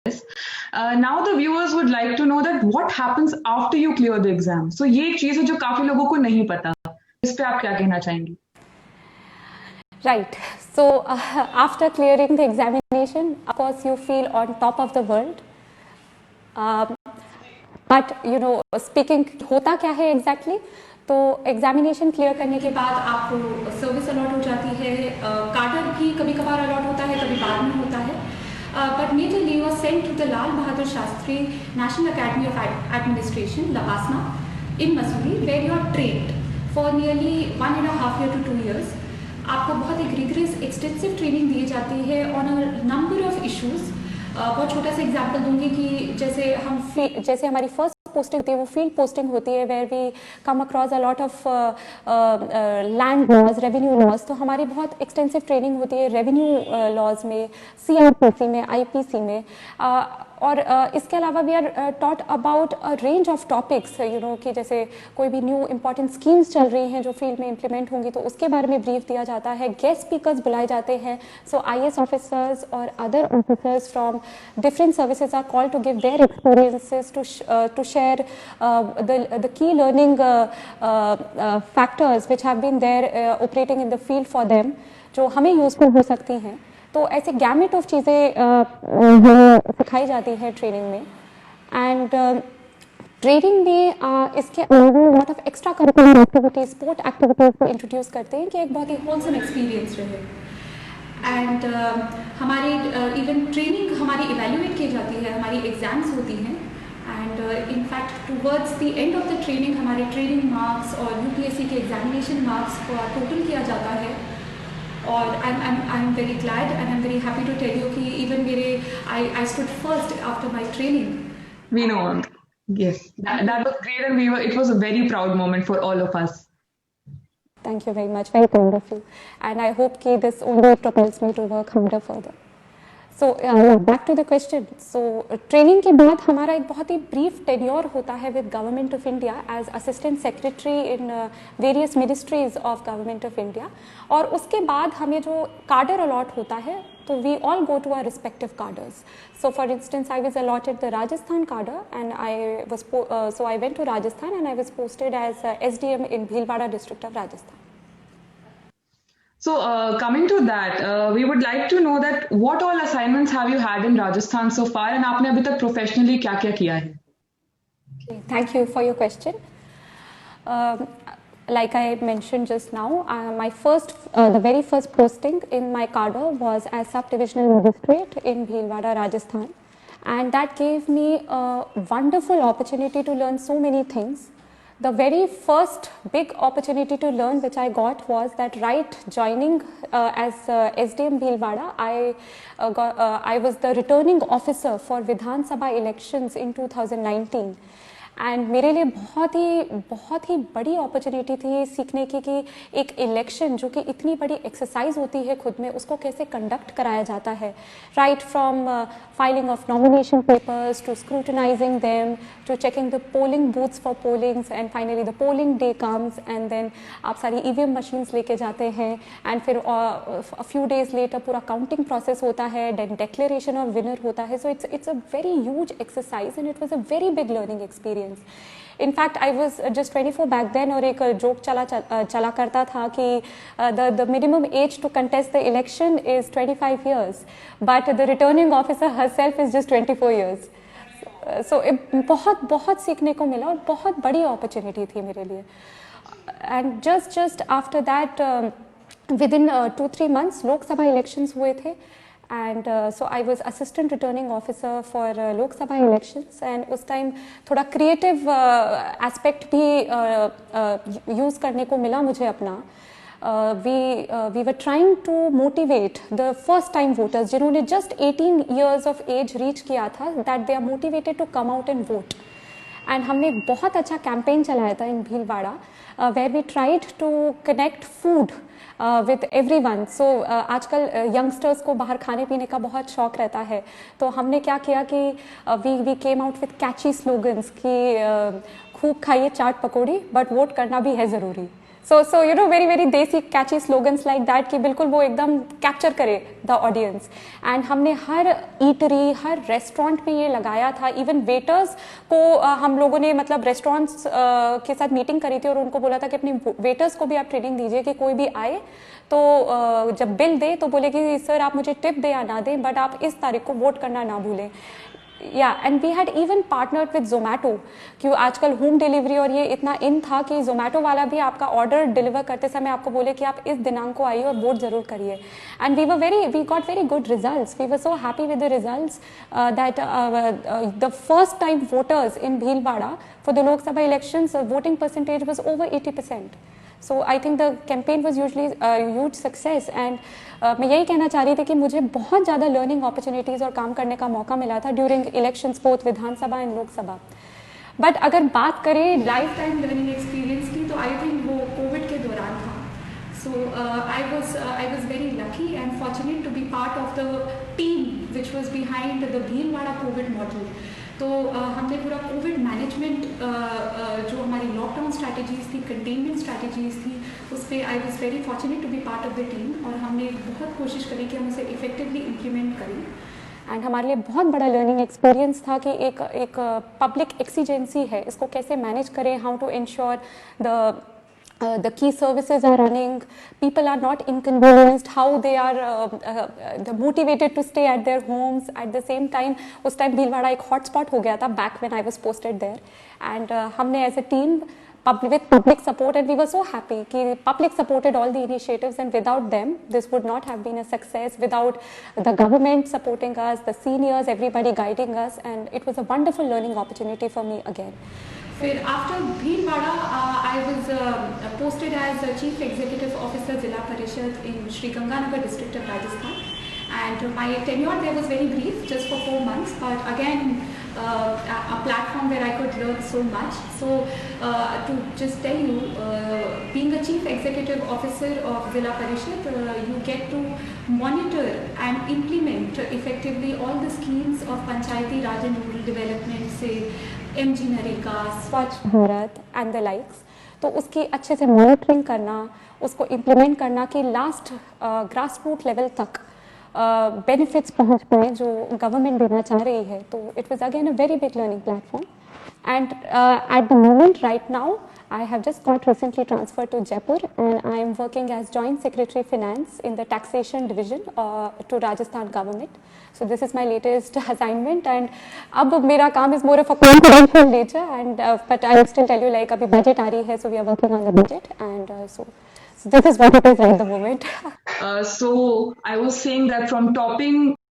Now the viewers would like to know that what happens after you clear the exam. So ये एक चीज है जो काफी लोगों को नहीं पता. इस पे आप क्या कहना चाहेंगी? Right. So after clearing the examination, of course, you feel on top of the world. But you know, speaking होता क्या है exactly? तो एग्जामिनेशन क्लियर करने के बाद आपको सर्विस अलॉट हो जाती है, कार्डर भी कभी कभार अलॉट होता है, कभी बाद में होता है. But majorly you are sent to the Lal Bahadur Shastri National Academy of Administration, Lavasna, in Mussoorie, where you are trained for nearly 1.5 year to 2 years. आपको बहुत एक रिगरस एक्सटेंसिव ट्रेनिंग दी जाती है on a number of issues. बहुत छोटा सा example दूंगी कि जैसे हमारी फर्स्ट पोस्टिंग होती है वो फील्ड पोस्टिंग होती है, where we come across a lot of land laws, revenue laws. तो हमारी बहुत एक्सटेंसिव ट्रेनिंग होती है रेवेन्यू लॉज में, सीआरपीसी में, आईपीसी में. और इसके अलावा we are taught about a range of topics, you know, कि जैसे कोई भी न्यू इंपॉर्टेंट स्कीम्स चल रही हैं जो फील्ड में इंप्लीमेंट होंगी तो उसके बारे में ब्रीफ दिया जाता है. गेस्ट स्पीकर्स बुलाए जाते हैं. सो आईएएस ऑफिसर्स और other officers from different services are called to give their experiences to share the key learning factors which have been there operating in the field for them, जो हमें useful हो सकती हैं. तो ऐसे gamete of चीज़ें सिखाई जाती है ट्रेनिंग में. एंड ट्रेनिंग में इसके अलावा lot of extra curricular activities, sport activities को इंट्रोड्यूस करते हैं कि एक बहुत ही होलसम एक्सपीरियंस रहे. एंड हमारी इवन ट्रेनिंग हमारी इवेल्युएट की जाती है, हमारी एग्जाम्स होती हैं. And in fact towards the end of the training हमारे ट्रेनिंग मार्क्स और यूपीएससी के एग्जामिनेशन मार्क्स को टोटल किया जाता है. और I'm very glad and I'm very happy to tell you कि even I stood first after my training. We know. Yes, that was great, and it was a very proud moment for all of us. Thank you very much. Very kind of you. And I hope कि this only propels me to work harder further. So back to the question. So training के बाद हमारा एक बहुत ही brief tenure होता है with government of India as assistant secretary in various ministries of government of India. और उसके बाद हमें जो कार्डर अलॉट होता है तो we all go to our respective cadres. So for instance I was allotted the Rajasthan cadre and I went to Rajasthan and I was posted as SDM in Bhilwara district of Rajasthan. So coming to that, we would like to know that what all assignments have you had in Rajasthan so far, and आपने अभी तक professionally क्या-क्या किया है? Okay, thank you for your question. Like I mentioned just now, the very first posting in my cadre was as sub-divisional magistrate in Bhilwara, Rajasthan, and that gave me a wonderful opportunity to learn so many things. The very first big opportunity to learn which I got was that right joining as SDM Bhilwara, I was the returning officer for Vidhan Sabha elections in 2019. And मेरे लिए बहुत ही बड़ी opportunity थी सीखने की कि एक election जो कि इतनी बड़ी एक्सरसाइज होती है खुद में, उसको कैसे कंडक्ट कराया जाता है. Right from filing of nomination papers to scrutinizing them to checking the polling booths for pollings and finally the polling day comes and then आप सारी ईवीएम मशीन्स लेके जाते हैं एंड फिर अ फ्यू डेज लेटर पूरा counting process होता है, then declaration of winner होता है. So it's a very huge exercise and it was a very big learning experience. In fact, I was just 24 back then और एक joke चला करता था कि the minimum age to contest the election is 25 years, but the returning officer herself is just 24 years. So बहुत सीखने को मिला और बहुत बड़ी अपॉर्चुनिटी थी मेरे लिए. And just after that, within 2-3 months Lok Sabha elections हुए थे. And so I was assistant returning officer for Lok Sabha elections, and उस time थोड़ा creative aspect भी use करने को मिला मुझे अपना. We were trying to motivate the first time voters जिन्होंने just 18 years of age reach किया था, that they are motivated to come out and vote. And हमने बहुत अच्छा कैंपेन चलाया था इन Bhilwara, where we tried to connect food with everyone. So आजकल youngsters को बाहर खाने पीने का बहुत शौक रहता है, तो हमने क्या किया कि we came out with catchy slogans कि खूब खाइए चाट पकौड़ी बट वोट करना भी है ज़रूरी. So you know, very very desi catchy slogans like that कि बिल्कुल वो एकदम कैप्चर करे द ऑडियंस. एंड हमने हर ईटरी, हर रेस्टोरेंट में ये लगाया था. इवन वेटर्स को हम लोगों ने मतलब रेस्टोरेंट्स के साथ मीटिंग करी थी और उनको बोला था कि अपने वेटर्स को भी आप ट्रेनिंग दीजिए कि कोई भी आए तो जब बिल दे तो बोले कि सर आप मुझे टिप दे या ना दें, बट आप इस तारीख को वोट करना ना भूलें. And we had even partnered with Zomato, क्यों आजकल होम डिलीवरी और ये इतना इन था कि जोमेटो वाला भी आपका ऑर्डर डिलीवर करते समय आपको बोले कि आप इस दिनांक को आइए और वोट जरूर करिए. And we got very good results. We were so happy with the results that the first time voters in Bhilwara for the Lok Sabha elections voting percentage was over 80%. So I think the campaign was usually huge success. एंड मैं यही कहना चाह रही थी कि मुझे बहुत ज़्यादा लर्निंग अपॉर्चुनिटीज़ और काम करने का मौका मिला था during elections both Vidhan Sabha and Lok Sabha. But अगर बात करें लाइफ टाइम लर्निंग एक्सपीरियंस की तो आई थिंक वो कोविड के दौरान था. So I was very lucky and fortunate to be part of the team which was behind the Bhilwara COVID model. तो हमने पूरा कोविड मैनेजमेंट जो हमारी लॉकडाउन स्ट्रैटेजीज थी, कंटेनमेंट स्ट्रैटेजीज थी, उस पर I was very fortunate to be part of the team. और हमने बहुत कोशिश करी कि हम उसे इफेक्टिवली इम्प्लीमेंट करें. एंड हमारे लिए बहुत बड़ा लर्निंग एक्सपीरियंस था कि एक पब्लिक एक्सीजेंसी है, इसको कैसे मैनेज करें, how to ensure the key services are running, people are not inconvenienced, how they are motivated to stay at their homes. At the same time, उस टाइम भीलवाड़ा एक hotspot हो गया था back when I was posted there. And हमने as a team with public support, and we were so happy कि public supported all the initiatives, and without them this would not have been a success. Without the government supporting us, the seniors, everybody guiding us, and it was a wonderful learning opportunity for me again. फिर after Bhilwara I was posted as chief executive officer Zila Parishad in Sri Ganganagar district of Rajasthan. And my tenure there was very brief, just for 4 months, but again a platform where I could learn so much. So to just tell you, being a chief executive officer of Zilla Parishad, you get to monitor and implement effectively all the schemes of Panchayati Raj and Rural Development, say MG Nareka, स्वच्छ Bharat and the likes. तो उसकी अच्छे से monitoring करना, उसको implement करना कि last grass root level तक बेनिफिट्स पहुंच पाए जो गवर्नमेंट देना चाह रही है. तो it was again a very big learning platform. And at the moment right now I have just got recently transferred to Jaipur, and I am working as Joint Secretary Finance in the Taxation Division to Rajasthan government. So this is my latest assignment, and अब मेरा काम is more of a confidential nature, and but I will still tell you like अभी budget आ रही है, so we are working on the budget, and so this is what it is at the moment. So I was saying that from topping